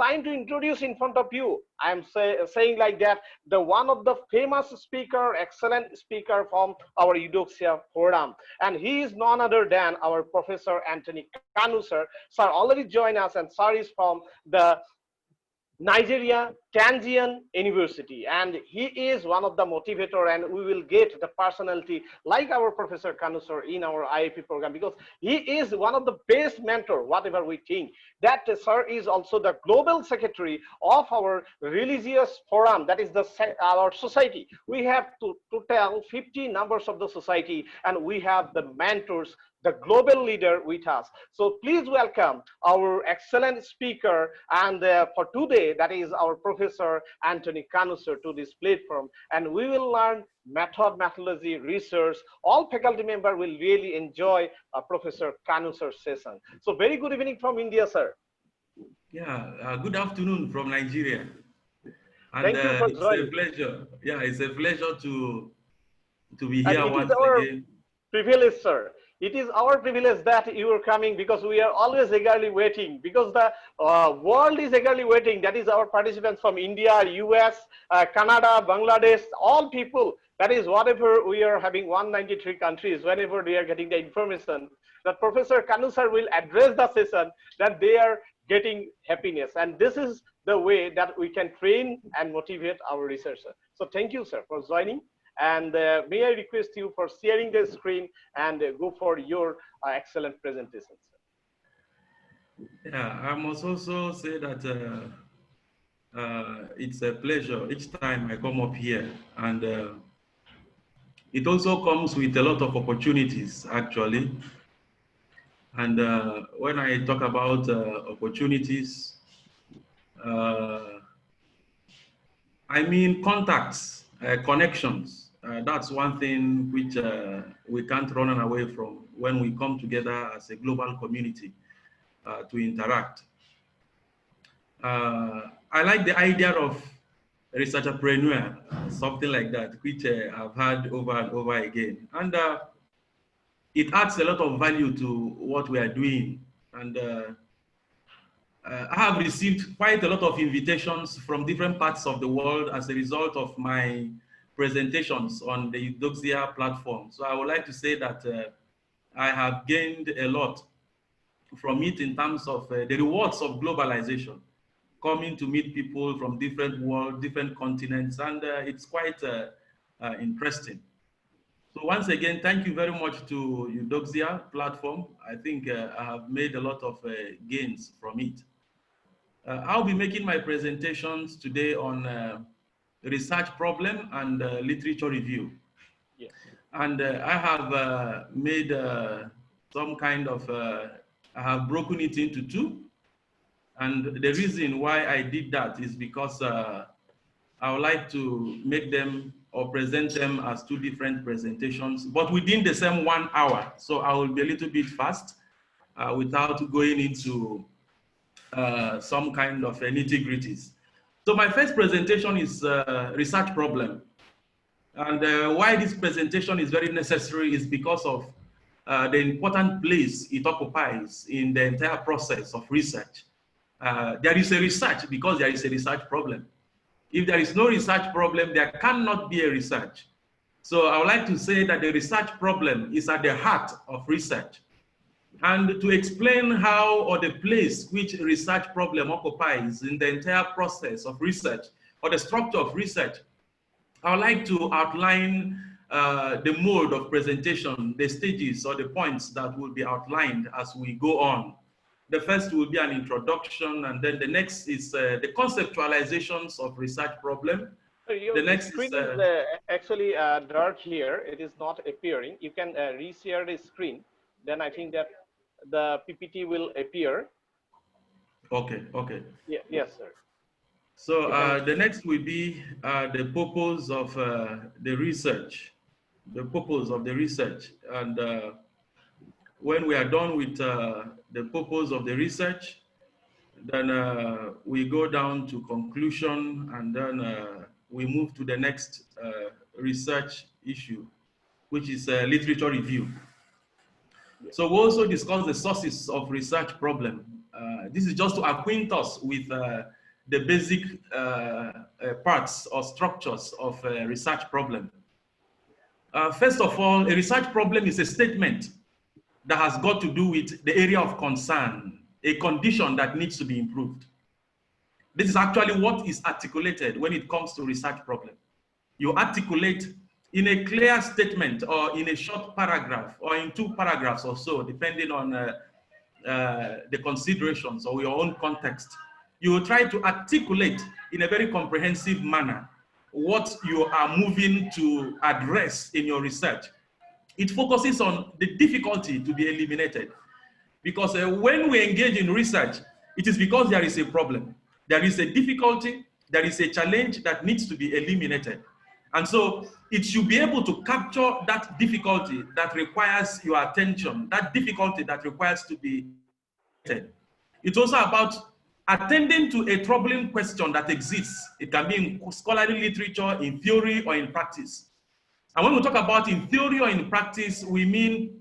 time to introduce in front of you. I am saying like that, the one of the famous speaker, excellent speaker from our Eudoxia forum, and he is none other than our Professor Anthony Kanu, sir. Sir already joined us, and sir is from the Nigeria Tansian University, and he is one of the motivator, and we will get the personality like our Professor Kanu sir in our IAP program, because he is one of the best mentor, whatever we think. That sir is also the global secretary of our religious forum, that is our society. We have to tell 50 members of the society, and we have the mentors, the global leader with us. So please welcome our excellent speaker, and for today, that is our Professor Anthony Kanu sir to this platform, and we will learn method, methodology, research. All faculty members will really enjoy Professor Kanu sir's session. So very good evening from India, sir. Yeah, good afternoon from Nigeria. And thank you for it's joining. a pleasure. Yeah, it's a pleasure to be And here it once is our again. privilege, sir. It is our privilege that you are coming, because we are always eagerly waiting, because the world is eagerly waiting. That is our participants from India, US, Canada, Bangladesh, all people. That is whatever we are having 193 countries, whenever they are getting the information that Professor Kanu sir will address the session, that they are getting happiness. And this is the way that we can train and motivate our researchers. So thank you, sir, for joining. And may I request you for sharing the screen and go for your excellent presentation, sir. Yeah, I must also say that it's a pleasure each time I come up here, and it also comes with a lot of opportunities, actually. And when I talk about opportunities, I mean contacts, connections. That's one thing which we can't run away from when we come together as a global community to interact. I like the idea of researcherpreneur, something like that, which I've heard over and over again. And it adds a lot of value to what we are doing. And I have received quite a lot of invitations from different parts of the world as a result of my presentations on the Eudoxia platform. So I would like to say that I have gained a lot from it in terms of the rewards of globalization, coming to meet people from different worlds, different continents, and it's quite interesting. So once again, thank you very much to Eudoxia platform. I think I have made a lot of gains from it. I'll be making my presentations today on research problem and literature review. Yes. And I have made some kind of, I have broken it into two. And the reason why I did that is because I would like to make them or present them as two different presentations, but within the same 1 hour. So I will be a little bit fast without going into some kind of nitty-gritties. So my first presentation is research problem. And why this presentation is very necessary is because of the important place it occupies in the entire process of research. There is a research because there is a research problem. If there is no research problem, there cannot be a research. So I would like to say that the research problem is at the heart of research. And to explain how or the place which research problem occupies in the entire process of research or the structure of research, I would like to outline the mode of presentation, the stages or the points that will be outlined as we go on. The first will be an introduction, and then the next is the conceptualizations of research problem. So The next screen is actually dark here. It is not appearing. You can reshare the screen. Then I think that the PPT will appear. okay. Yeah, yes, sir. So the next will be the purpose of the research, and when we are done with the purpose of the research, then we go down to conclusion, and then we move to the next research issue, which is literature review. So we also discuss the sources of research problem. this is just to acquaint us with the basic parts or structures of a research problem. First of all, a research problem is a statement that has got to do with the area of concern, a condition that needs to be improved. This is actually what is articulated when it comes to research problem. You articulate in a clear statement or in a short paragraph or in 2 paragraphs or so, depending on the considerations or your own context. You will try to articulate in a very comprehensive manner what you are moving to address in your research. It focuses on the difficulty to be eliminated. Because when we engage in research, it is because there is a problem. There is a difficulty, there is a challenge that needs to be eliminated. And so it should be able to capture that difficulty that requires your attention, that difficulty that requires to be eliminated. It's also about attending to a troubling question that exists. It can be in scholarly literature, in theory, or in practice. And when we talk about in theory or in practice, we mean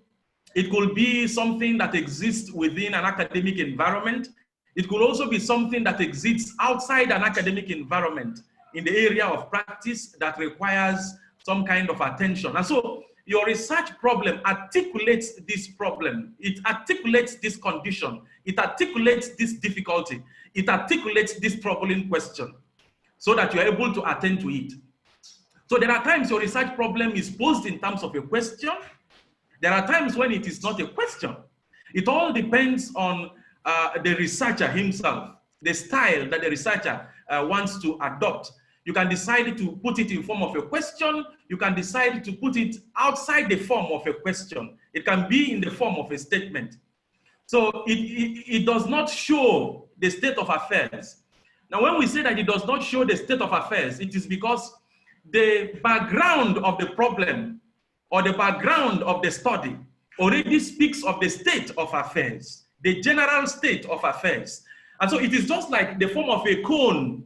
it could be something that exists within an academic environment. It could also be something that exists outside an academic environment in the area of practice that requires some kind of attention. And so your research problem articulates this problem. It articulates this condition. It articulates this difficulty. It articulates this troubling question so that you're able to attend to it. So there are times your research problem is posed in terms of a question. There are times when it is not a question. It all depends on the researcher himself, the style that the researcher wants to adopt. You can decide to put it in form of a question. You can decide to put it outside the form of a question. It can be in the form of a statement. So it does not show the state of affairs. Now, when we say that it does not show the state of affairs, it is because the background of the problem or the background of the study already speaks of the state of affairs, the general state of affairs. And so it is just like the form of a cone.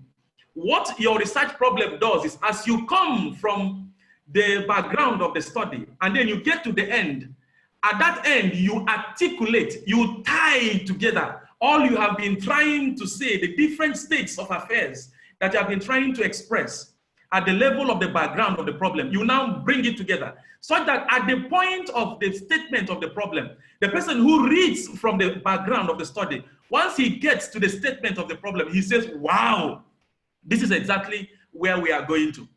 What your research problem does is, as you come from the background of the study and then you get to the end, at that end you articulate, you tie together all you have been trying to say, the different states of affairs that you have been trying to express at the level of the background of the problem. You now bring it together so that at the point of the statement of the problem, the person who reads from the background of the study, once he gets to the statement of the problem, he says, wow, this is exactly where we are going to.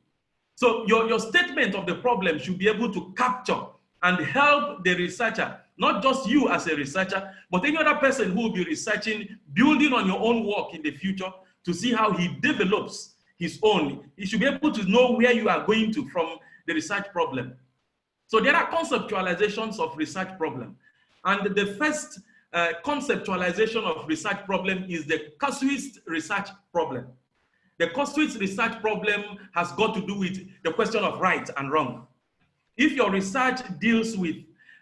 So your statement of the problem should be able to capture and help the researcher, not just you as a researcher, but any other person who will be researching, building on your own work in the future to see how he develops his own. He should be able to know where you are going to from the research problem. So there are conceptualizations of research problem. And the first conceptualization of research problem is the casuist research problem. The casuist research problem has got to do with the question of right and wrong. If your research deals with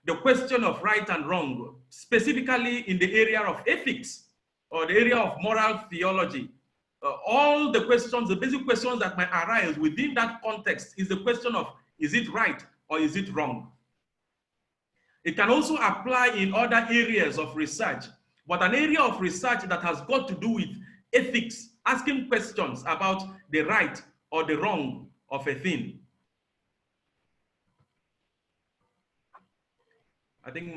the question of right and wrong, specifically in the area of ethics or the area of moral theology, all the questions, the basic questions that might arise within that context is the question of, is it right or is it wrong? It can also apply in other areas of research, but an area of research that has got to do with ethics, asking questions about the right or the wrong of a thing. I think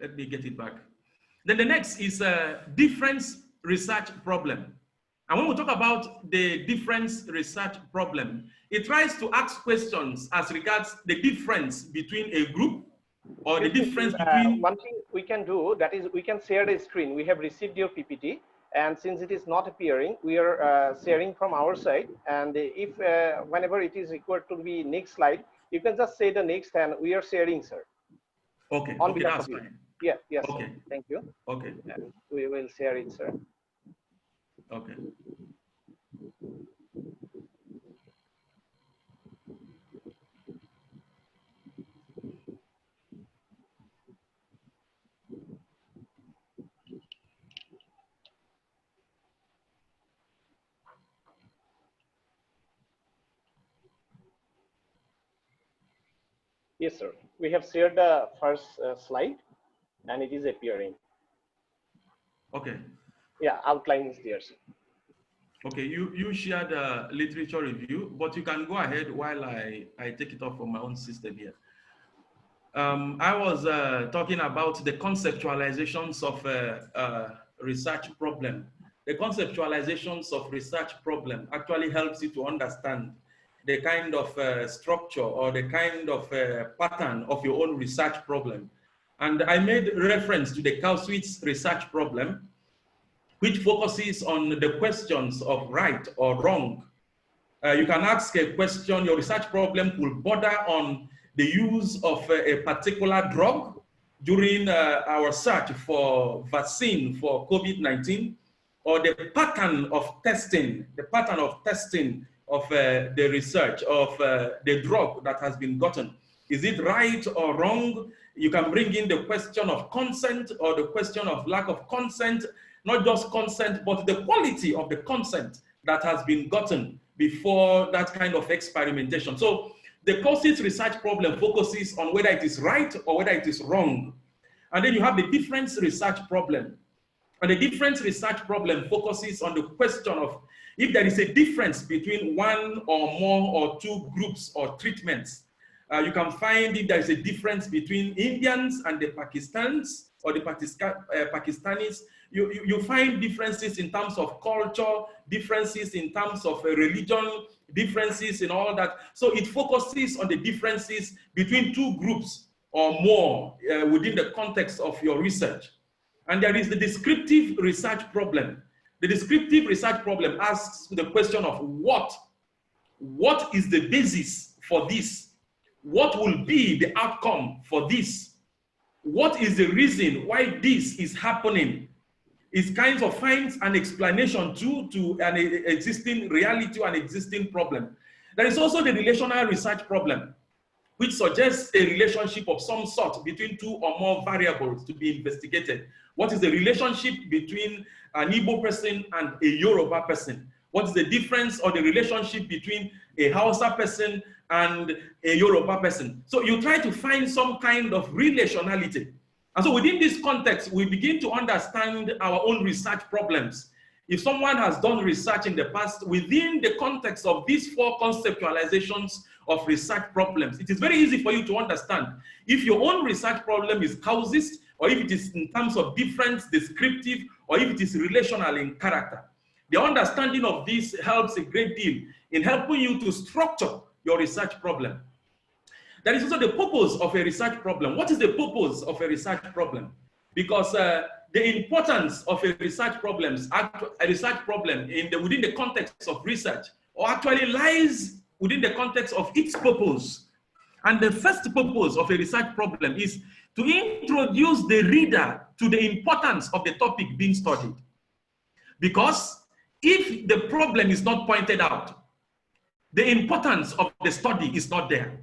let me get it back. Then the next is a difference research problem. And when we talk about the difference research problem, it tries to ask questions as regards the difference between a group or the difference between... One thing we can do, that is we can share the screen. We have received your PPT, and since it is not appearing, we are sharing from our side. And if whenever it is required to be next slide, you can just say the next, and we are sharing, sir. Okay, On okay, behalf that's of you. fine. Yeah, yes, okay. sir. Thank you. Okay. And we will share it, sir. Okay. Yes, sir. We have shared the first slide, and it is appearing. Okay. Yeah, outline is there. Okay, you shared a literature review, but you can go ahead while I take it off from my own system here. I was talking about the conceptualizations of research problem. The conceptualizations of research problem actually helps you to understand the kind of structure or the kind of pattern of your own research problem. And I made reference to the Clausewitz research problem, which focuses on the questions of right or wrong. You can ask a question, your research problem will border on the use of a particular drug during our search for vaccine for COVID-19, or the pattern of testing of the research of the drug that has been gotten. Is it right or wrong? You can bring in the question of consent or the question of lack of consent, not just consent, but the quality of the consent that has been gotten before that kind of experimentation. So the Clausewitz research problem focuses on whether it is right or whether it is wrong. And then you have the difference research problem. And the difference research problem focuses on the question of if there is a difference between one or more or two groups or treatments. You can find if there is a difference between Indians and the Pakistanis or the Pakistanis. You find differences in terms of culture, differences in terms of religion, differences in all that. So it focuses on the differences between two groups or more within the context of your research. And there is the descriptive research problem. The descriptive research problem asks the question of what is the basis for this? What will be the outcome for this? What is the reason why this is happening? It kind of finds an explanation to an existing reality or an existing problem. There is also the relational research problem, which suggests a relationship of some sort between two or more variables to be investigated. What is the relationship between an Igbo person and a Yoruba person? What is the difference or the relationship between a Hausa person and a Yoruba person? So you try to find some kind of relationality. And so within this context, we begin to understand our own research problems. If someone has done research in the past within the context of these four conceptualizations of research problems, it is very easy for you to understand if your own research problem is causist, or if it is in terms of difference, descriptive, or if it is relational in character. The understanding of this helps a great deal in helping you to structure your research problem. There is also the purpose of a research problem. What is the purpose of a research problem? Because the importance of a research problem within the context of research, or actually lies within the context of its purpose. And the first purpose of a research problem is to introduce the reader to the importance of the topic being studied. Because if the problem is not pointed out, the importance of the study is not there.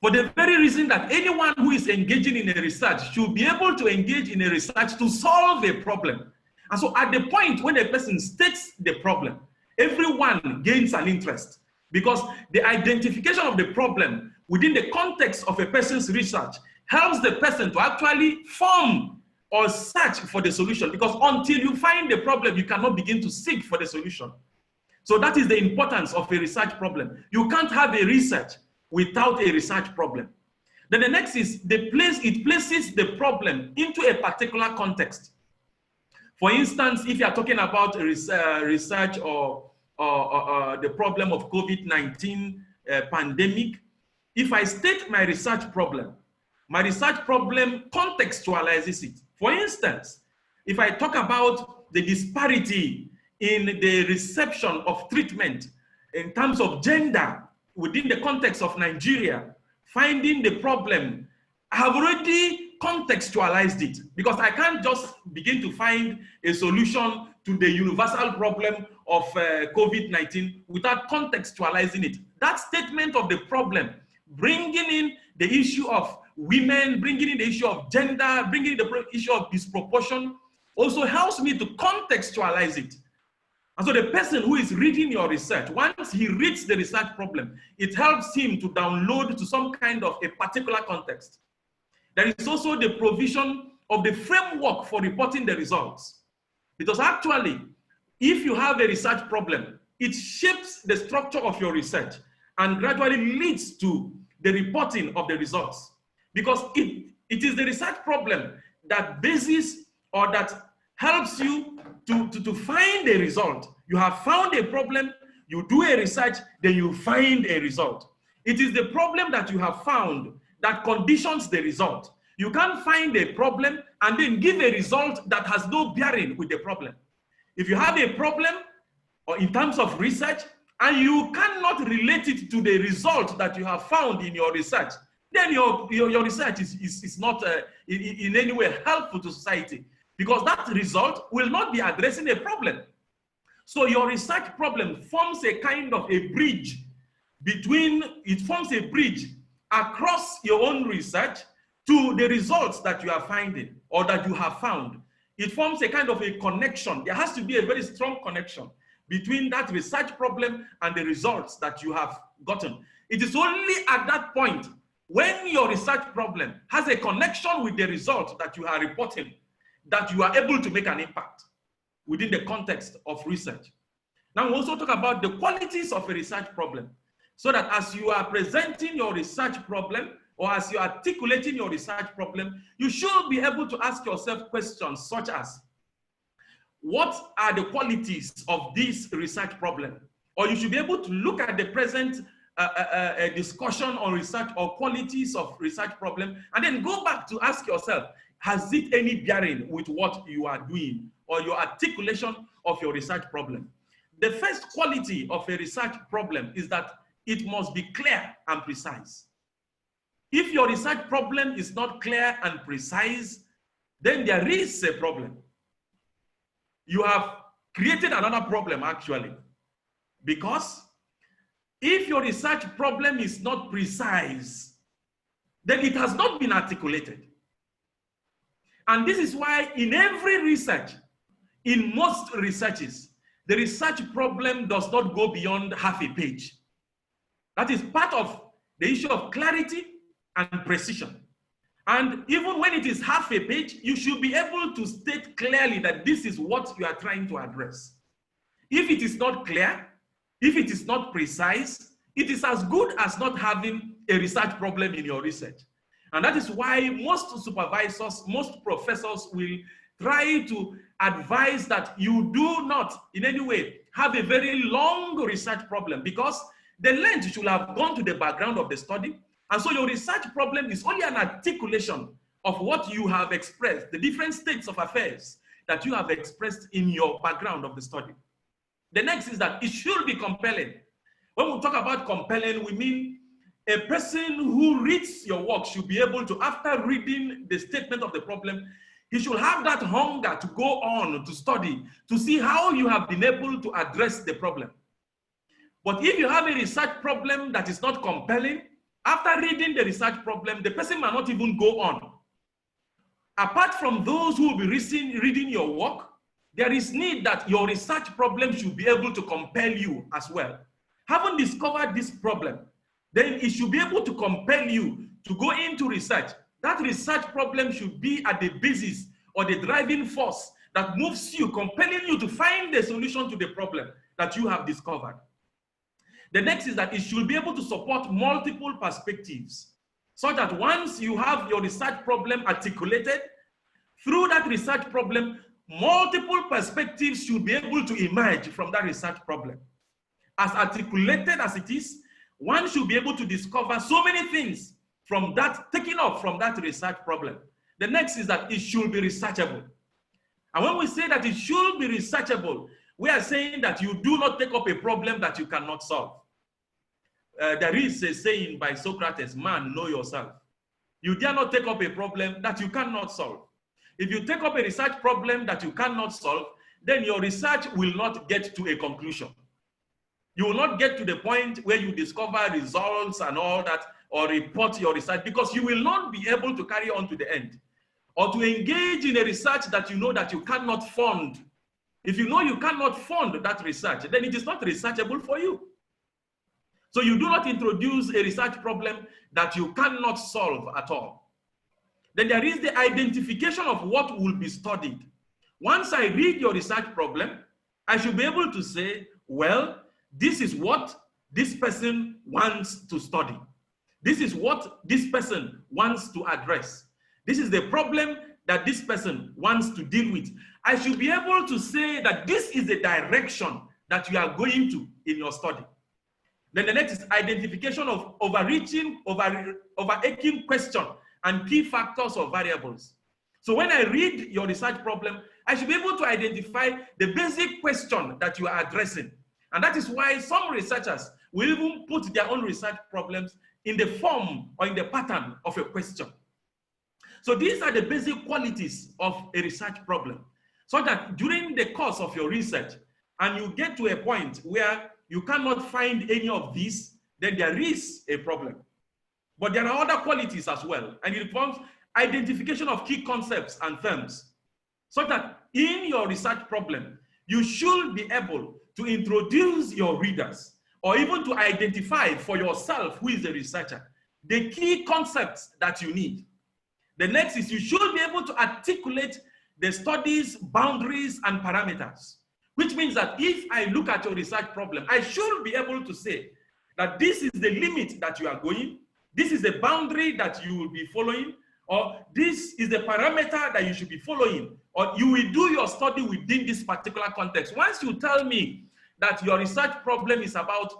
For the very reason that anyone who is engaging in a research should be able to engage in a research to solve a problem. And so at the point when a person states the problem, everyone gains an interest, because the identification of the problem within the context of a person's research helps the person to actually form or search for the solution, because until you find the problem, you cannot begin to seek for the solution. So that is the importance of a research problem. You can't have a research without a research problem. Then the next is it places the problem into a particular context. For instance, if you are talking about research or the problem of COVID-19 pandemic, if I state my research problem contextualizes it. For instance, if I talk about the disparity in the reception of treatment in terms of gender within the context of Nigeria, finding the problem, I have already contextualized it, because I can't just begin to find a solution to the universal problem of COVID-19 without contextualizing it. That statement of the problem, bringing in the issue of women, bringing in the issue of gender, bringing in the issue of disproportion, also helps me to contextualize it. And so the person who is reading your research, once he reads the research problem, it helps him to download to some kind of a particular context. There is also the provision of the framework for reporting the results. Because actually, if you have a research problem, it shapes the structure of your research and gradually leads to the reporting of the results. Because it is the research problem that bases or that helps you to find a result. You have found a problem, you do a research, then you find a result. It is the problem that you have found that conditions the result. You can't find a problem and then give a result that has no bearing with the problem. If you have a problem or in terms of research and you cannot relate it to the result that you have found in your research, then your research is not in any way helpful to society, because that result will not be addressing a problem. So your research problem forms a kind of a bridge across your own research to the results that you are finding or that you have found. It forms a kind of a connection. There has to be a very strong connection between that research problem and the results that you have gotten. It is only at that point when your research problem has a connection with the result that you are reporting that you are able to make an impact within the context of research. Now we also talk about the qualities of a research problem, so that as you are presenting your research problem or as you are articulating your research problem, you should be able to ask yourself questions such as, what are the qualities of this research problem? Or you should be able to look at the present discussion on research or qualities of research problem, and then go back to ask yourself, has it any bearing with what you are doing or your articulation of your research problem? The first quality of a research problem is that it must be clear and precise. If your research problem is not clear and precise, then there is a problem. You have created another problem actually, because if your research problem is not precise, then it has not been articulated. And this is why in every research, in most researches, the research problem does not go beyond half a page. That is part of the issue of clarity and precision. And even when it is half a page, you should be able to state clearly that this is what you are trying to address. If it is not clear, if it is not precise, it is as good as not having a research problem in your research. And that is why most supervisors, most professors will try to advise that you do not in any way have a very long research problem, because the length should have gone to the background of the study. And so your research problem is only an articulation of what you have expressed, the different states of affairs that you have expressed in your background of the study. The next is that it should be compelling. When we talk about compelling, we mean a person who reads your work should be able to, after reading the statement of the problem, he should have that hunger to go on to study, to see how you have been able to address the problem. But if you have a research problem that is not compelling, after reading the research problem, the person might not even go on. Apart from those who will be reading your work, there is need that your research problem should be able to compel you as well. Having discovered this problem, then it should be able to compel you to go into research. That research problem should be at the basis or the driving force that moves you, compelling you to find the solution to the problem that you have discovered. The next is that it should be able to support multiple perspectives, so that once you have your research problem articulated, through that research problem, multiple perspectives should be able to emerge from that research problem. As articulated as it is, one should be able to discover so many things from that, taken up from that research problem. The next is that it should be researchable. And when we say that it should be researchable, we are saying that you do not take up a problem that you cannot solve. There is a saying by Socrates, man, know yourself. You dare not take up a problem that you cannot solve. If you take up a research problem that you cannot solve, then your research will not get to a conclusion. You will not get to the point where you discover results and all that, or report your research, because you will not be able to carry on to the end, or to engage in a research that you know that you cannot fund. If you know you cannot fund that research, then it is not researchable for you. So you do not introduce a research problem that you cannot solve at all. Then there is the identification of what will be studied. Once I read your research problem, I should be able to say, well, this is what this person wants to study. This is what this person wants to address. This is the problem that this person wants to deal with. I should be able to say that this is the direction that you are going to in your study. Then the next is identification of overarching question and key factors or variables. So when I read your research problem, I should be able to identify the basic question that you are addressing. And that is why some researchers will even put their own research problems in the form or in the pattern of a question. So these are the basic qualities of a research problem. So that during the course of your research, and you get to a point where you cannot find any of these, then there is a problem. But there are other qualities as well, and it involves identification of key concepts and terms, so that in your research problem, you should be able to introduce your readers, or even to identify for yourself, who is a researcher, the key concepts that you need. The next is you should be able to articulate the study's boundaries and parameters, which means that if I look at your research problem, I should be able to say that this is the limit that you are going, this is the boundary that you will be following, or this is the parameter that you should be following, or you will do your study within this particular context. Once you tell me that your research problem is about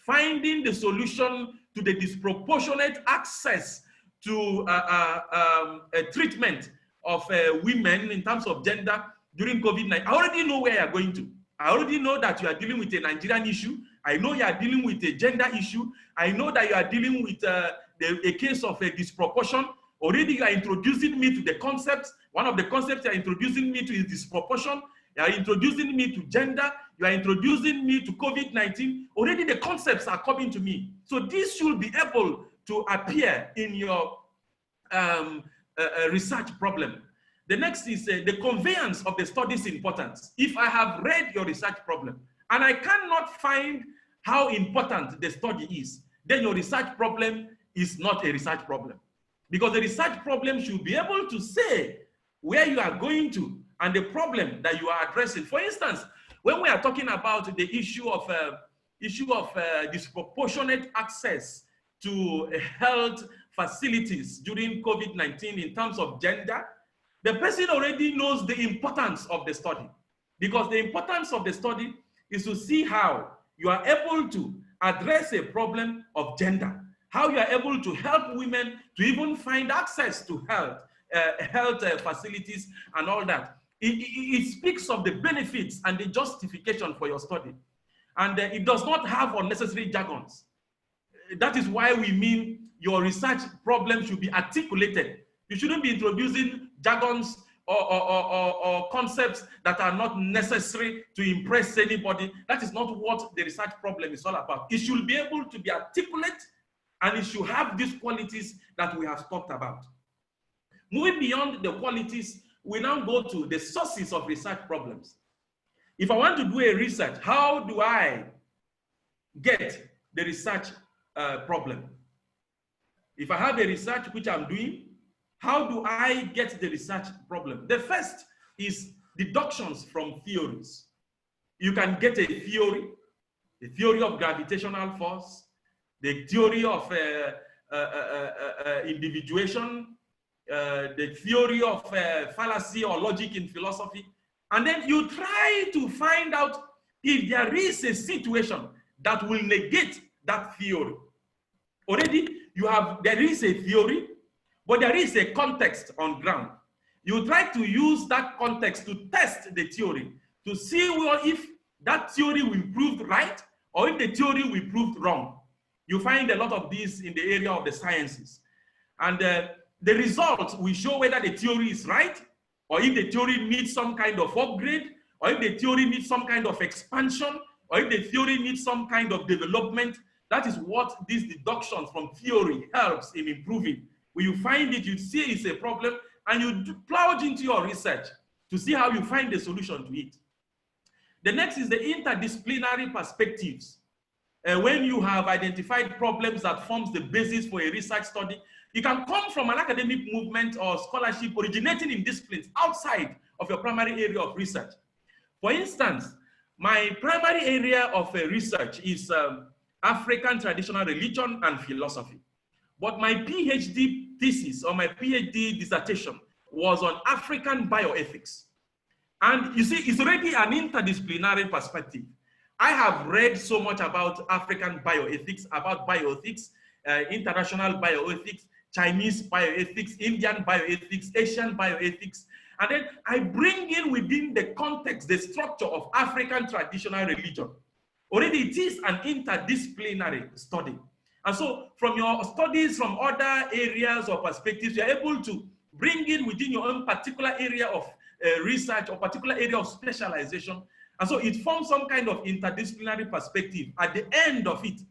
finding the solution to the disproportionate access to a treatment of women in terms of gender during COVID-19, I already know where you're going to. I already know that you are dealing with a Nigerian issue. I know you are dealing with a gender issue. I know that you are dealing with a case of a disproportion. Already you are introducing me to the concepts. One of the concepts you are introducing me to is disproportion. You are introducing me to gender. You are introducing me to COVID-19. Already the concepts are coming to me. So this should be able to appear in your research problem. The next is the conveyance of the study's importance. If I have read your research problem and I cannot find how important the study is, then your research problem is not a research problem. Because the research problem should be able to say where you are going to and the problem that you are addressing. For instance, when we are talking about the issue of disproportionate access to health facilities during COVID-19 in terms of gender, the person already knows the importance of the study, because the importance of the study is to see how you are able to address a problem of gender, how you are able to help women to even find access to health facilities and all that. It speaks of the benefits and the justification for your study. And it does not have unnecessary jargons. That is why we mean your research problem should be articulated. You shouldn't be introducing jargons or concepts that are not necessary to impress anybody. That is not what the research problem is all about. It should be able to be articulate, and it should have these qualities that we have talked about. Moving beyond the qualities, we now go to the sources of research problems. If I want to do a research, how do I get the research problem? If I have a research which I'm doing, how do I get the research problem? The first is deductions from theories. You can get a theory, the theory of gravitational force, the theory of individuation, the theory of fallacy or logic in philosophy, and then you try to find out if there is a situation that will negate that theory. Already, there is a theory, but there is a context on ground. You try to use that context to test the theory, to see if that theory will prove right or if the theory will prove wrong. You find a lot of these in the area of the sciences. And the results will show whether the theory is right, or if the theory needs some kind of upgrade, or if the theory needs some kind of expansion, or if the theory needs some kind of development. That is what these deductions from theory helps in improving. When you find it, you see it's a problem, and you plunge into your research to see how you find the solution to it. The next is the interdisciplinary perspectives. When you have identified problems that forms the basis for a research study, it can come from an academic movement or scholarship originating in disciplines outside of your primary area of research. For instance, my primary area of research is African traditional religion and philosophy. But my PhD thesis or my PhD dissertation was on African bioethics. And you see, it's already an interdisciplinary perspective. I have read so much about African bioethics, about bioethics, international bioethics, Chinese bioethics, Indian bioethics, Asian bioethics. And then I bring in within the context, the structure of African traditional religion. Already it is an interdisciplinary study. And so from your studies from other areas or perspectives, you're able to bring in within your own particular area of research or particular area of specialization. And so it forms some kind of interdisciplinary perspective at the end of it.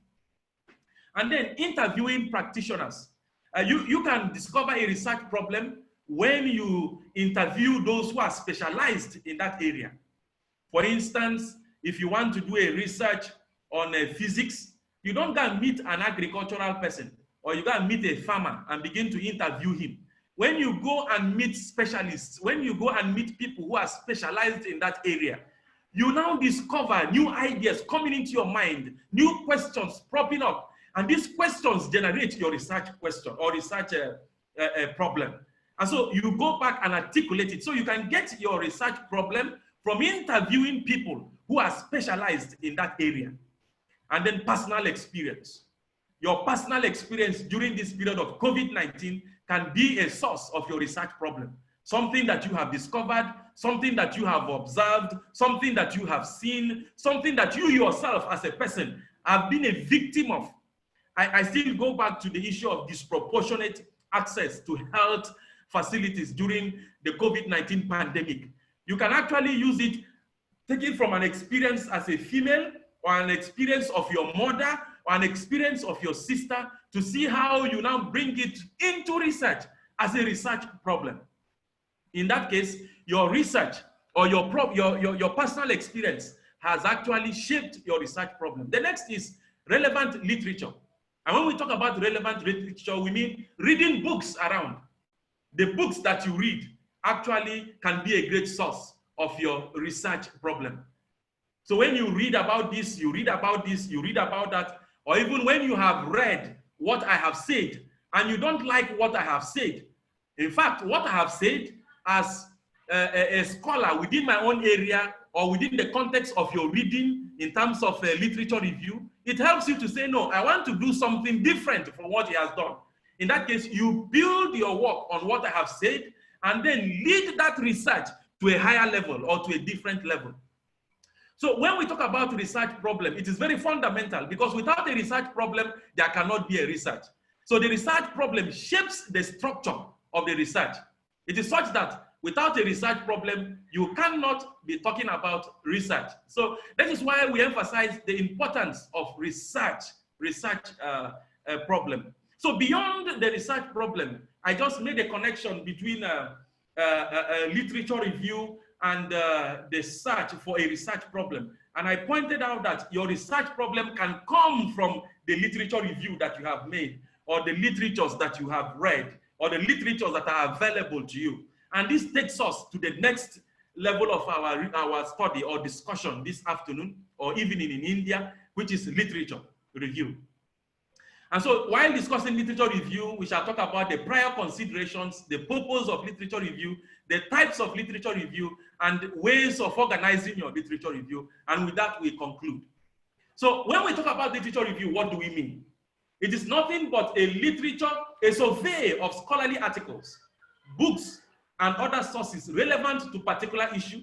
And then interviewing practitioners. You can discover a research problem when you interview those who are specialized in that area. For instance, if you want to do a research on physics, you don't go and meet an agricultural person, or you go and meet a farmer and begin to interview him. When you go and meet specialists, when you go and meet people who are specialized in that area, you now discover new ideas coming into your mind, new questions propping up, and these questions generate your research question or research problem. And so you go back and articulate it. So you can get your research problem from interviewing people who are specialized in that area. And then personal experience. Your personal experience during this period of COVID-19 can be a source of your research problem. Something that you have discovered, something that you have observed, something that you have seen, something that you yourself as a person have been a victim of. I still go back to the issue of disproportionate access to health facilities during the COVID-19 pandemic. You can actually use it, take it from an experience as a female, or an experience of your mother, or an experience of your sister, to see how you now bring it into research as a research problem. In that case, your research or your personal experience has actually shaped your research problem. The next is relevant literature. And when we talk about relevant literature, we mean reading books around. The books that you read actually can be a great source of your research problem. So when you read about this, you read about this, you read about that, or even when you have read what I have said and you don't like what I have said. In fact, what I have said as a scholar within my own area or within the context of your reading in terms of literature review, it helps you to say, no, I want to do something different from what he has done. In that case, you build your work on what I have said and then lead that research to a higher level or to a different level. So when we talk about research problem, it is very fundamental because without a research problem, there cannot be a research. So the research problem shapes the structure of the research. It is such that without a research problem, you cannot be talking about research. So that is why we emphasize the importance of research problem. So beyond the research problem, I just made a connection between literature review and the search for a research problem. And I pointed out that your research problem can come from the literature review that you have made, or the literatures that you have read, or the literatures that are available to you. And this takes us to the next level of our study or discussion this afternoon or evening in India, which is literature review. And so while discussing literature review, we shall talk about the prior considerations, the purpose of literature review, the types of literature review, and ways of organizing your literature review. And with that, we conclude. So when we talk about literature review, what do we mean? It is nothing but a survey of scholarly articles, books, and other sources relevant to particular issue,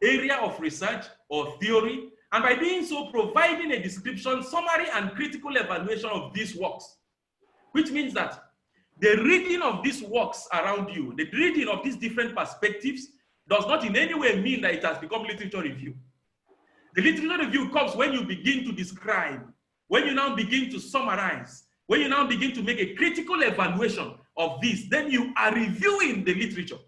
area of research or theory, and by doing so, providing a description, summary, and critical evaluation of these works, which means that the reading of these works around you, the reading of these different perspectives, does not in any way mean that it has become literature review. The literature review comes when you begin to describe, when you now begin to summarize, when you now begin to make a critical evaluation of this, then you are reviewing the literature.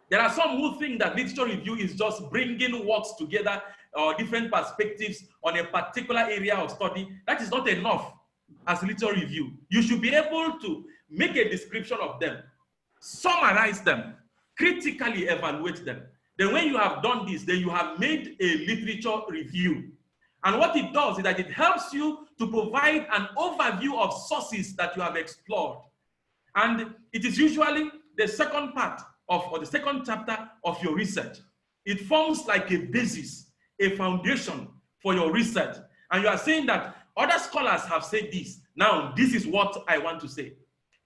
There are some who think that literature review is just bringing works together or different perspectives on a particular area of study. That is not enough as literature review. You should be able to make a description of them, summarize them, critically evaluate them. Then when you have done this, then you have made a literature review. And what it does is that it helps you to provide an overview of sources that you have explored. And it is usually the second part of, or the second chapter of your research. It forms like a basis, a foundation for your research. And you are saying that other scholars have said this. Now, this is what I want to say.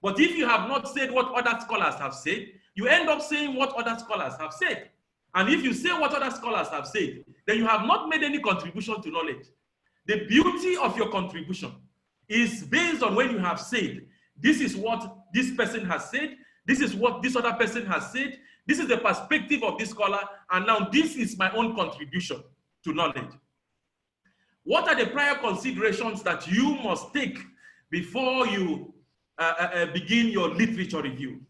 But if you have not said what other scholars have said, you end up saying what other scholars have said. And if you say what other scholars have said, then you have not made any contribution to knowledge. The beauty of your contribution is based on when you have said, this is what this person has said, this is what this other person has said, this is the perspective of this scholar, and now this is my own contribution to knowledge. What are the prior considerations that you must take before you begin your literature review?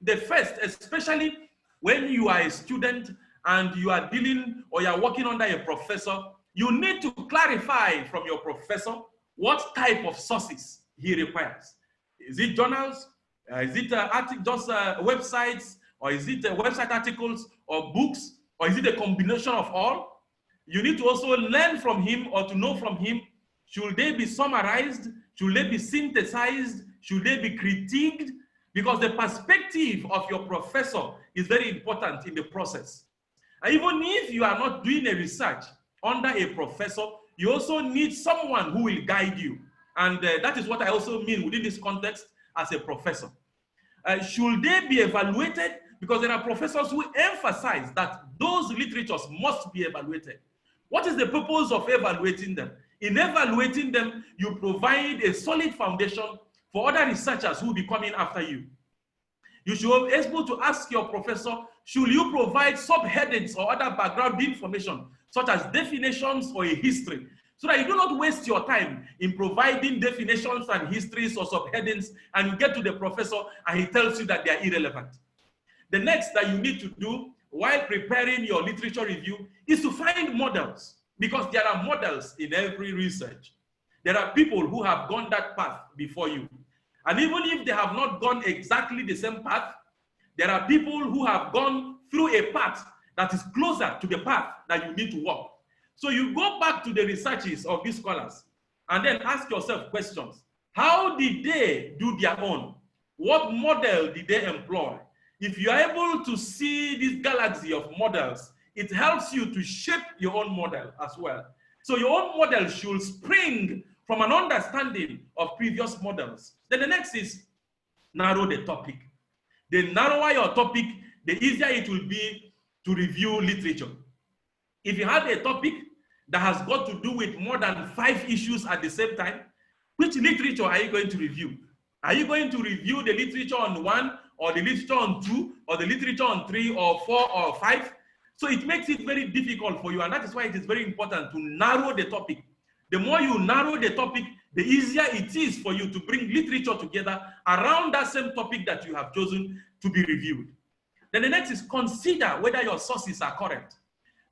The first, especially when you are a student and you are dealing or you are working under a professor, you need to clarify from your professor what type of sources he requires. Is it journals? Is it just websites? Or is it website articles or books? Or is it a combination of all? You need to also learn from him or to know from him, should they be summarized? Should they be synthesized? Should they be critiqued? Because the perspective of your professor is very important in the process. And even if you are not doing a research under a professor, you also need someone who will guide you. And that is what I also mean within this context as a professor. Should they be evaluated? Because there are professors who emphasize that those literatures must be evaluated. What is the purpose of evaluating them? In evaluating them, you provide a solid foundation for other researchers who will be coming after you. You should be able to ask your professor, should you provide subheadings or other background information, such as definitions or a history, so that you do not waste your time in providing definitions and histories or subheadings, and you get to the professor and he tells you that they are irrelevant. The next that you need to do while preparing your literature review is to find models, because there are models in every research. There are people who have gone that path before you. And even if they have not gone exactly the same path, there are people who have gone through a path that is closer to the path that you need to walk. So you go back to the researches of these scholars and then ask yourself questions. How did they do their own? What model did they employ? If you are able to see this galaxy of models, it helps you to shape your own model as well. So your own model should spring from an understanding of previous models. Then the next is narrow the topic. The narrower your topic, the easier it will be to review literature. If you have a topic that has got to do with more than 5 issues at the same time, which literature are you going to review? Are you going to review the literature on 1, or the literature on 2, or the literature on 3, or 4, or 5? So it makes it very difficult for you, and that is why it is very important to narrow the topic. The more you narrow the topic, the easier it is for you to bring literature together around that same topic that you have chosen to be reviewed. Then the next is consider whether your sources are correct.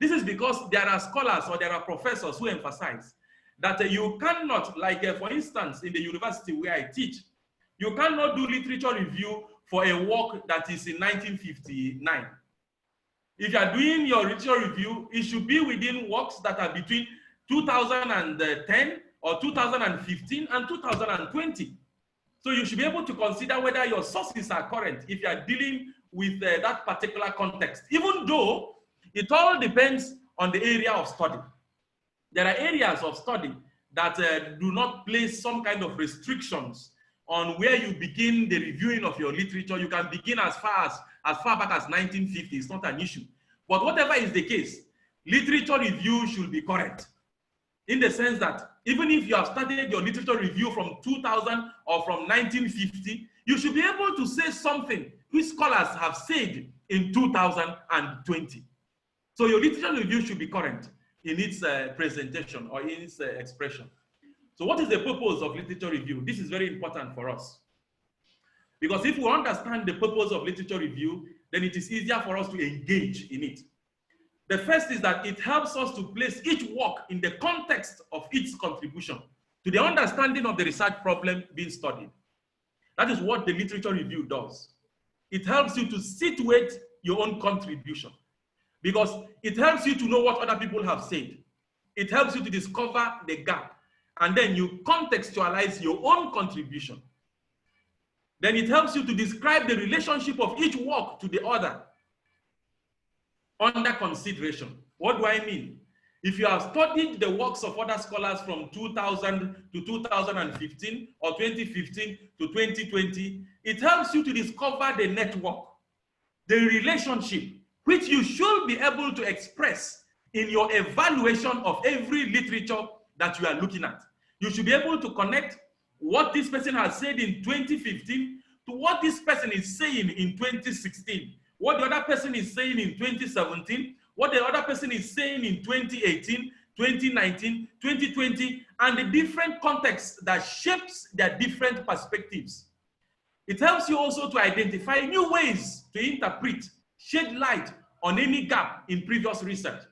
This is because there are scholars or there are professors who emphasize that you cannot, like for instance, in the university where I teach, you cannot do literature review for a work that is in 1959. If you are doing your literature review, it should be within works that are between 2010 or 2015 and 2020. So you should be able to consider whether your sources are current if you are dealing with that particular context, even though it all depends on the area of study. There are areas of study that do not place some kind of restrictions on where you begin the reviewing of your literature. You can begin as far back as 1950. It's not an issue. But whatever is the case, literature review should be correct, in the sense that even if you have started your literature review from 2000 or from 1950, you should be able to say something which scholars have said in 2020. So your literature review should be current in its presentation or in its expression. So what is the purpose of literature review? This is very important for us. Because if we understand the purpose of literature review, then it is easier for us to engage in it. The first is that it helps us to place each work in the context of its contribution to the understanding of the research problem being studied. That is what the literature review does. It helps you to situate your own contribution, because it helps you to know what other people have said. It helps you to discover the gap, and then you contextualize your own contribution. Then it helps you to describe the relationship of each work to the other under consideration. What do I mean? If you have studied the works of other scholars from 2000 to 2015 or 2015 to 2020, it helps you to discover the network, the relationship, which you should be able to express in your evaluation of every literature that you are looking at. You should be able to connect what this person has said in 2015 to what this person is saying in 2016, what the other person is saying in 2017, what the other person is saying in 2018, 2019, 2020, and the different contexts that shapes their different perspectives. It helps you also to identify new ways to interpret, shed light on any gap in previous research,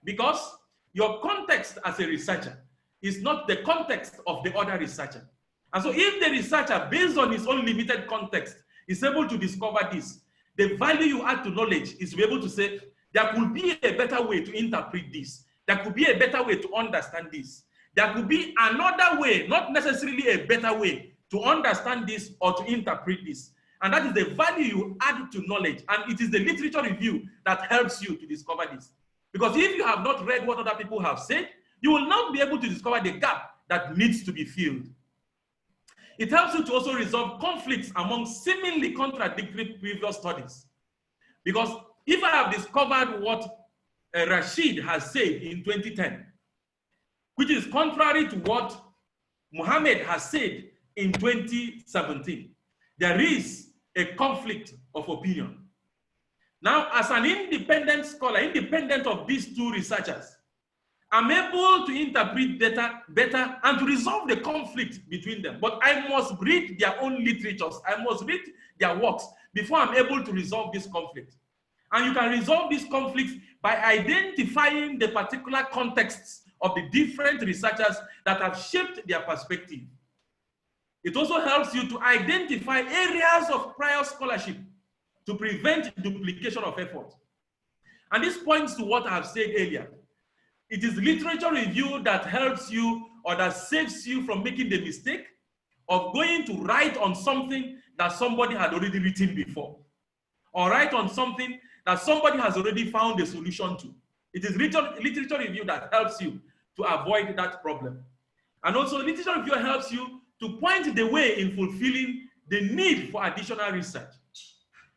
because your context as a researcher is not the context of the other researcher. And so if the researcher, based on his own limited context, is able to discover this, the value you add to knowledge is to be able to say, there could be a better way to interpret this. There could be a better way to understand this. There could be another way, not necessarily a better way, to understand this or to interpret this. And that is the value you add to knowledge. And it is the literature review that helps you to discover this. Because if you have not read what other people have said, you will not be able to discover the gap that needs to be filled. It helps you to also resolve conflicts among seemingly contradictory previous studies. Because if I have discovered what Rashid has said in 2010, which is contrary to what Muhammad has said in 2017, there is a conflict of opinion. Now, as an independent scholar, independent of these two researchers, I'm able to interpret data better and to resolve the conflict between them. But I must read their own literatures. I must read their works before I'm able to resolve this conflict. And you can resolve these conflicts by identifying the particular contexts of the different researchers that have shaped their perspective. It also helps you to identify areas of prior scholarship to prevent duplication of effort. And this points to what I have said earlier. It is literature review that helps you or that saves you from making the mistake of going to write on something that somebody had already written before, or write on something that somebody has already found a solution to. It is literature review that helps you to avoid that problem. And also literature review helps you to point the way in fulfilling the need for additional research.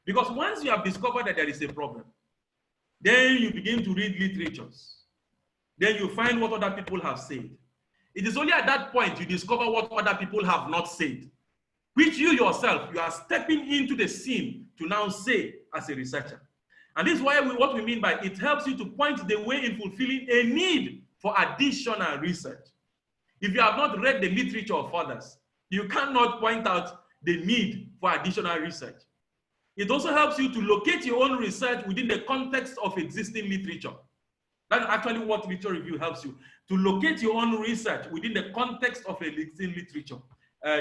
Because once you have discovered that there is a problem, then you begin to read literatures. Then you find what other people have said. It is only at that point you discover what other people have not said, which you yourself, you are stepping into the scene to now say as a researcher. And this is why what we mean by it helps you to point the way in fulfilling a need for additional research. If you have not read the literature of others, you cannot point out the need for additional research. It also helps you to locate your own research within the context of existing literature. That's actually what literature review helps you, to locate your own research within the context of existing literature.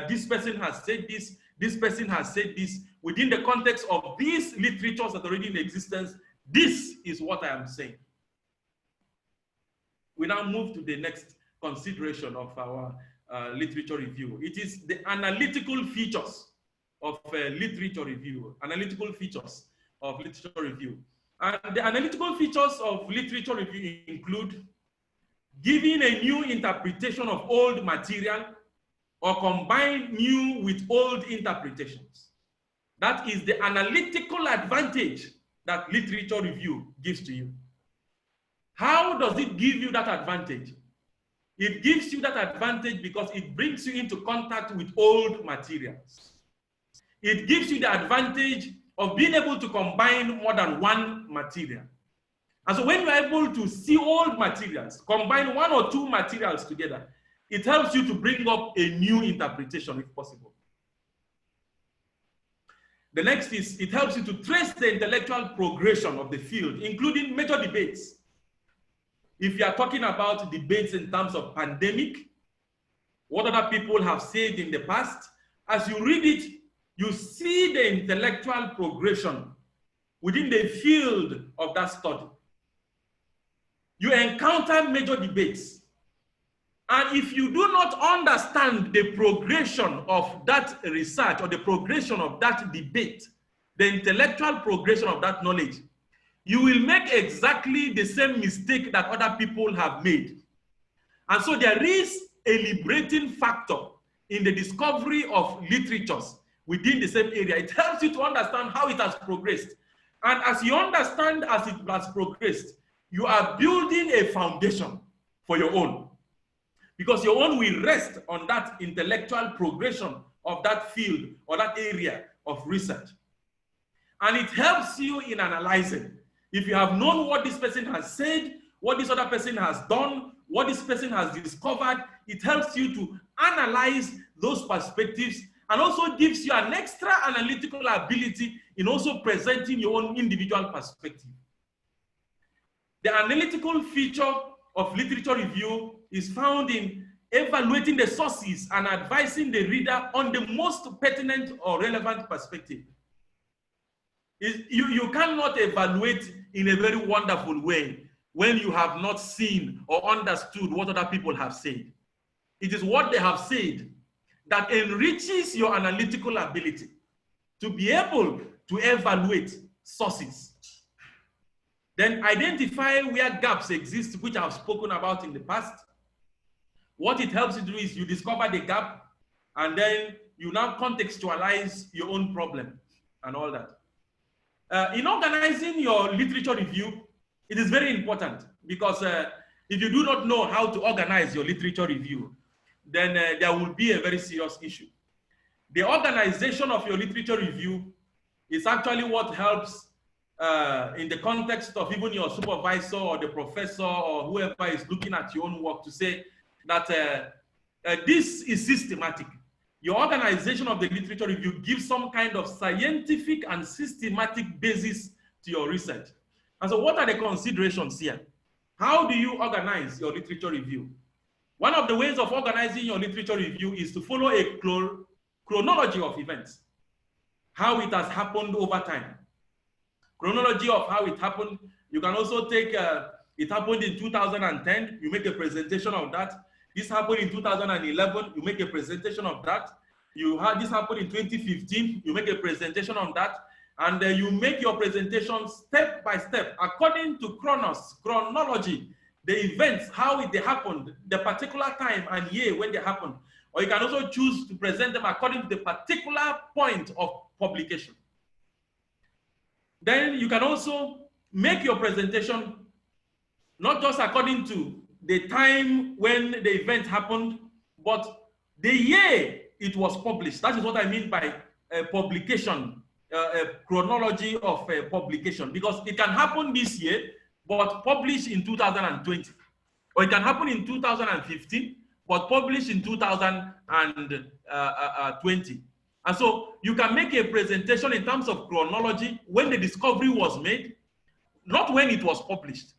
This person has said this, this person has said this, within the context of these literatures that are already in existence, this is what I am saying. We now move to the next consideration of our literature review. It is the analytical features of literature review, analytical features of literature review. And the analytical features of literature review include giving a new interpretation of old material or combine new with old interpretations. That is the analytical advantage that literature review gives to you. How does it give you that advantage? It gives you that advantage because it brings you into contact with old materials. It gives you the advantage of being able to combine more than one material. And so when you're able to see old materials, combine one or two materials together, it helps you to bring up a new interpretation if possible. The next is, it helps you to trace the intellectual progression of the field, including major debates. If you are talking about debates in terms of pandemic, what other people have said in the past, as you read it, you see the intellectual progression within the field of that study. You encounter major debates. And if you do not understand the progression of that research or the progression of that debate, the intellectual progression of that knowledge, you will make exactly the same mistake that other people have made. And so there is a liberating factor in the discovery of literatures within the same area. It helps you to understand how it has progressed. And as you understand as it has progressed, you are building a foundation for your own. Because your own will rest on that intellectual progression of that field or that area of research. And it helps you in analyzing. If you have known what this person has said, what this other person has done, what this person has discovered, it helps you to analyze those perspectives and also gives you an extra analytical ability in also presenting your own individual perspective. The analytical feature of literature review is found in evaluating the sources and advising the reader on the most pertinent or relevant perspective. You cannot evaluate in a very wonderful way when you have not seen or understood what other people have said. It is what they have said that enriches your analytical ability to be able to evaluate sources. Then identify where gaps exist, which I've spoken about in the past. What it helps you do is you discover the gap and then you now contextualize your own problem and all that. In organizing your literature review, it is very important because if you do not know how to organize your literature review, then there will be a very serious issue. The organization of your literature review is actually what helps in the context of even your supervisor or the professor or whoever is looking at your own work to say that this is systematic. Your organization of the literature review gives some kind of scientific and systematic basis to your research. And so what are the considerations here? How do you organize your literature review? One of the ways of organizing your literature review is to follow a chronology of events, how it has happened over time. Chronology of how it happened. You can also take, it happened in 2010, you make a presentation of that. This happened in 2011, you make a presentation of that. You had this happen in 2015, you make a presentation on that. And you make your presentation step by step, according to chronology, the events, how they happened, the particular time and year when they happened. Or you can also choose to present them according to the particular point of publication. Then you can also make your presentation not just according to the time when the event happened, but the year it was published. That is what I mean by publication, a chronology of publication, because it can happen this year, but published in 2020. Or it can happen in 2015, but published in 2020. And so you can make a presentation in terms of chronology when the discovery was made, not when it was published.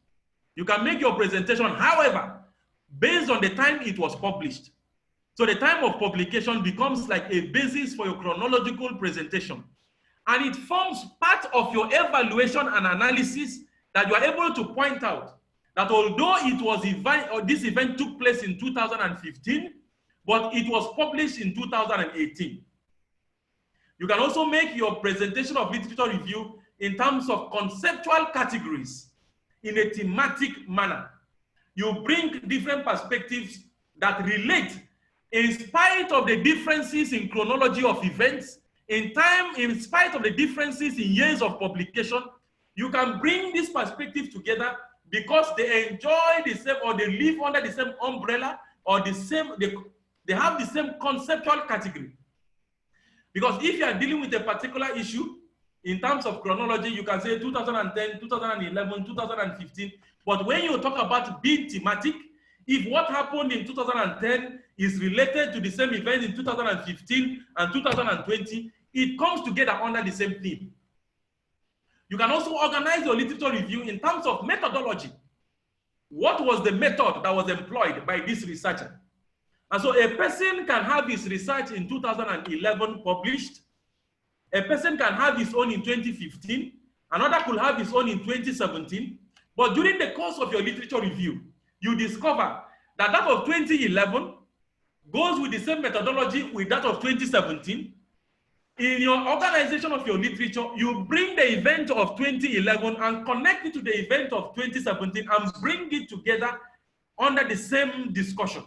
You can make your presentation, however, based on the time it was published. So the time of publication becomes like a basis for your chronological presentation. And it forms part of your evaluation and analysis that you are able to point out that although it was this event took place in 2015, but it was published in 2018. You can also make your presentation of literature review in terms of conceptual categories in a thematic manner. You bring different perspectives that relate in spite of the differences in chronology of events, in time, in spite of the differences in years of publication. You can bring this perspective together because they enjoy the same, or they live under the same umbrella, or the same, they have the same conceptual category. Because if you are dealing with a particular issue, in terms of chronology, you can say 2010, 2011, 2015. But when you talk about being thematic, if what happened in 2010 is related to the same event in 2015 and 2020, it comes together under the same theme. You can also organize your literature review in terms of methodology. What was the method that was employed by this researcher? And so a person can have his research in 2011 published. A person can have his own in 2015. Another could have his own in 2017. But during the course of your literature review, you discover that that of 2011 goes with the same methodology with that of 2017. In your organization of your literature, you bring the event of 2011 and connect it to the event of 2017 and bring it together under the same discussion.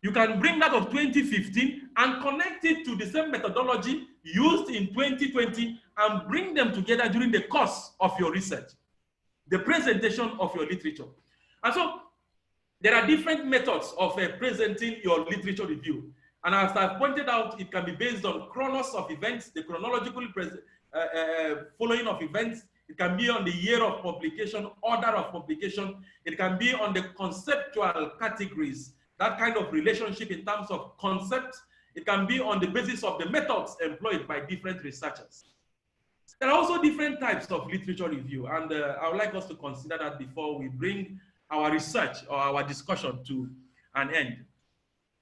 You can bring that of 2015 and connect it to the same methodology used in 2020 and bring them together during the course of your research, the presentation of your literature. And so there are different methods of presenting your literature review. And as I've pointed out, it can be based on chronos of events, the chronological following of events. It can be on the year of publication, order of publication. It can be on the conceptual categories, that kind of relationship in terms of concept. It can be on the basis of the methods employed by different researchers. There are also different types of literature review, and I would like us to consider that before we bring our research or our discussion to an end.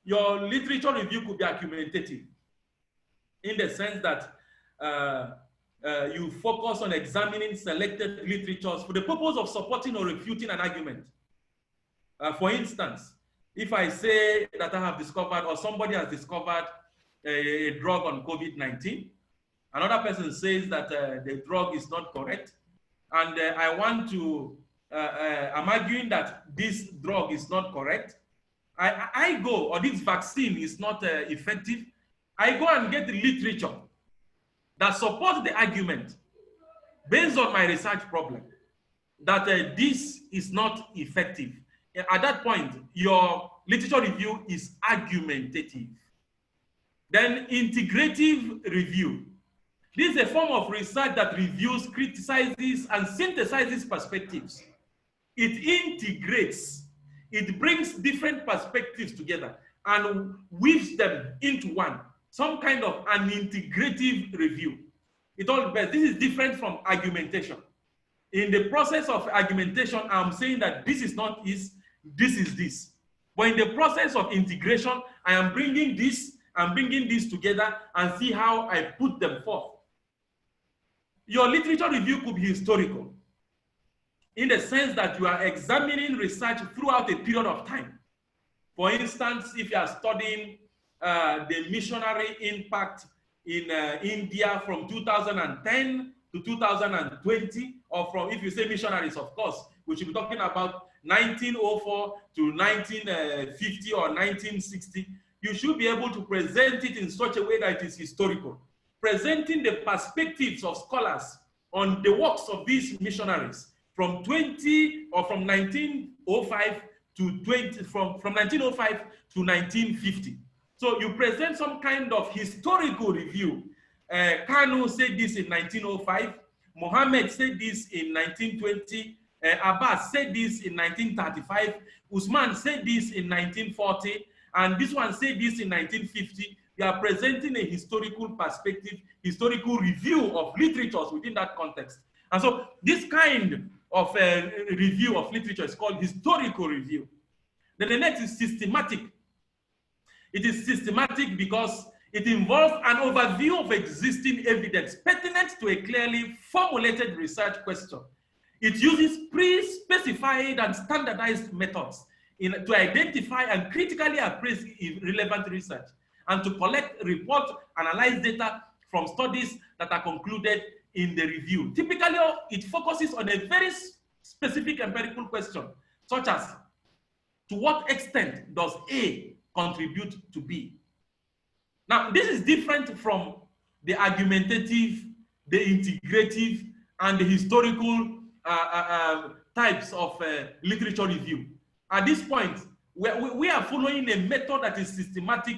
Your literature review could be argumentative in the sense that you focus on examining selected literatures for the purpose of supporting or refuting an argument. For instance, if I say that I have discovered or somebody has discovered a drug on COVID-19, another person says that the drug is not correct, and I want to, I'm arguing that this drug is not correct. I go, or this vaccine is not effective. I go and get the literature that supports the argument based on my research problem that this is not effective. At that point, your literature review is argumentative. Then integrative review. This is a form of research that reviews, criticizes, and synthesizes perspectives. It integrates. It brings different perspectives together and weaves them into one, some kind of an integrative review. It all depends. This is different from argumentation. In the process of argumentation, I'm saying that this is not this is this. But in the process of integration, I am bringing this and bringing this together and see how I put them forth. Your literature review could be historical, in the sense that you are examining research throughout a period of time. For instance, if you are studying the missionary impact in India from 2010 to 2020, or from, if you say missionaries, of course, we should be talking about 1904 to 1950 or 1960, you should be able to present it in such a way that it is historical, presenting the perspectives of scholars on the works of these missionaries from 1905 to 20, from 1905 to 1950. So you present some kind of historical review. Kanu said this in 1905. Mohammed said this in 1920. Abbas said this in 1935. Usman said this in 1940. And this one said this in 1950. We are presenting a historical perspective, historical review of literatures within that context. And so this kind of review of literature is called historical review. Then the next is systematic. It is systematic because it involves an overview of existing evidence pertinent to a clearly formulated research question. It uses pre-specified and standardized methods to identify and critically appraise relevant research and to collect, report, analyze data from studies that are concluded in the review. Typically, it focuses on a very specific empirical question, such as, to what extent does A contribute to B? Now, this is different from the argumentative, the integrative, and the historical types of literature review. At this point, we are following a method that is systematic,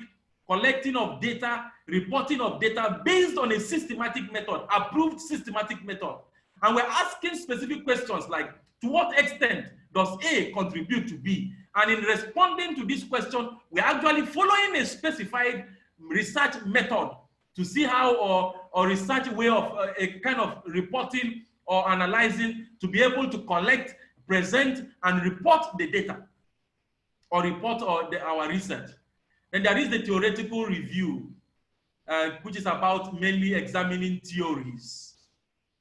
collecting of data, reporting of data based on a systematic method, approved systematic method. And we're asking specific questions like, to what extent does A contribute to B? And in responding to this question, we're actually following a specified research method to see how, or research way of a kind of reporting or analyzing to be able to collect, present, and report the data, or report our research. Then there is the theoretical review, which is about mainly examining theories.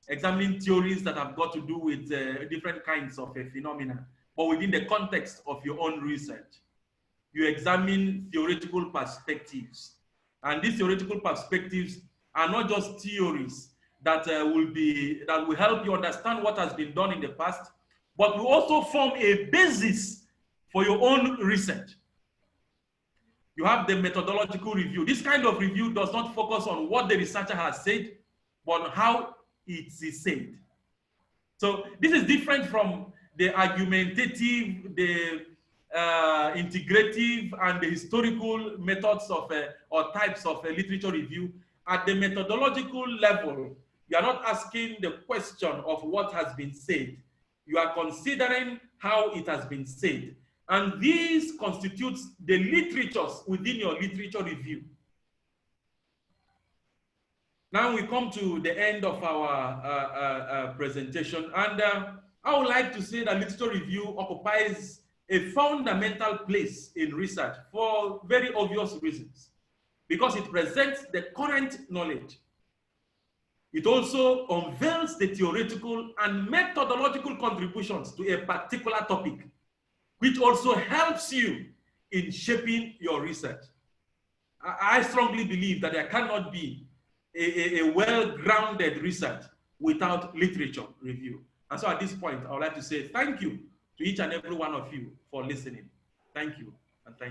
examining theories that have got to do with different kinds of phenomena, but within the context of your own research. You examine theoretical perspectives. And these theoretical perspectives are not just theories that will help you understand what has been done in the past, but will also form a basis for your own research. You have the methodological review. This kind of review does not focus on what the researcher has said, but on how it is said. So this is different from the argumentative, the integrative, and the historical methods of or types of literature review. At the methodological level, you are not asking the question of what has been said. You are considering how it has been said. And these constitutes the literatures within your literature review. Now we come to the end of our presentation, and I would like to say that literature review occupies a fundamental place in research for very obvious reasons, because it presents the current knowledge. It also unveils the theoretical and methodological contributions to a particular topic, which also helps you in shaping your research. I strongly believe that there cannot be a well-grounded research without literature review. And so at this point, I would like to say thank you to each and every one of you for listening. Thank you, and thank you.